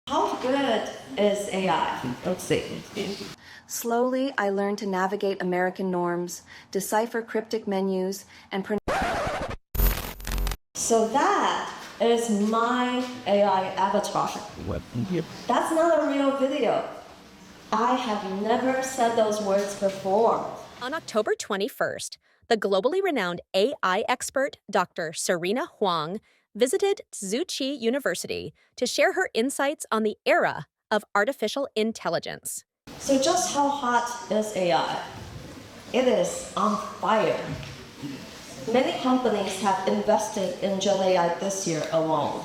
How good is AI? Let's see. Slowly, I learned to navigate American norms, decipher cryptic menus, and So that is my AI avatar. That's not a real video. I have never said those words before. On October 21st, the globally renowned AI expert Dr. Serena Huang visited Tzu University to share her insights on the era of artificial intelligence. So just how hot is AI? It is on fire. Many companies have invested in Gen AI this year alone.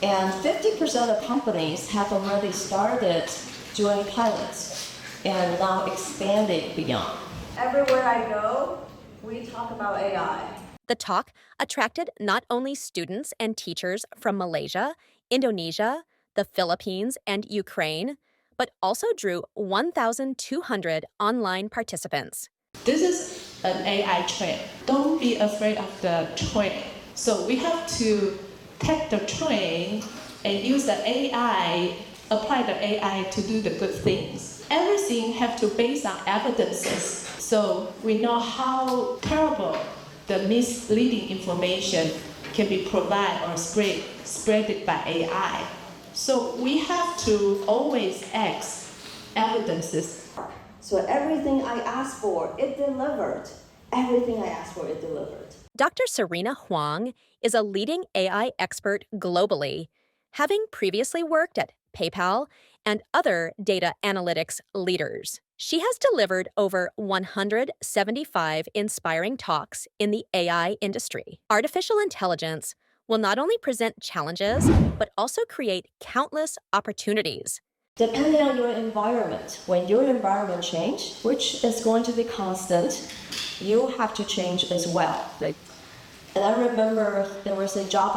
And 50% of companies have already started doing pilots and now expanding beyond. Everywhere I go, we talk about AI. The talk attracted not only students and teachers from Malaysia, Indonesia, the Philippines, and Ukraine, but also drew 1,200 online participants. This is an AI trend. Don't be afraid of the trend. So we have to take the trend and use the AI, apply the AI to do the good things. Everything have to base on evidences. So we know how terrible the misleading information can be provided or spread by AI. So we have to always ask evidences. So everything I asked for, it delivered. Everything I asked for, it delivered. Dr. Serena Huang is a leading AI expert globally, having previously worked at PayPal and other data analytics leaders. She has delivered over 175 inspiring talks in the AI industry. Artificial intelligence will not only present challenges, but also create countless opportunities. Depending on your environment, when your environment changes, which is going to be constant, you have to change as well. And I remember there was a job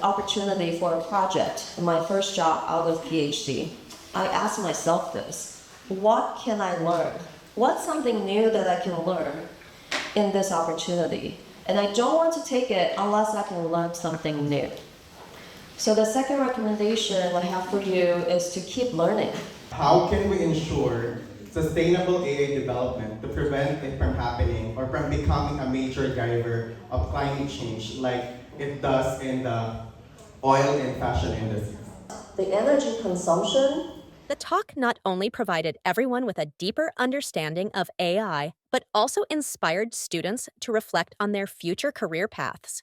opportunity for a project, my first job out of PhD. I asked myself this, what can I learn? What's something new that I can learn in this opportunity? And I don't want to take it unless I can learn something new. So the second recommendation I have for you is to keep learning. How can we ensure sustainable AI development to prevent it from happening or from becoming a major driver of climate change like it does in the oil and fashion industries? The energy consumption. The talk not only provided everyone with a deeper understanding of AI, but also inspired students to reflect on their future career paths.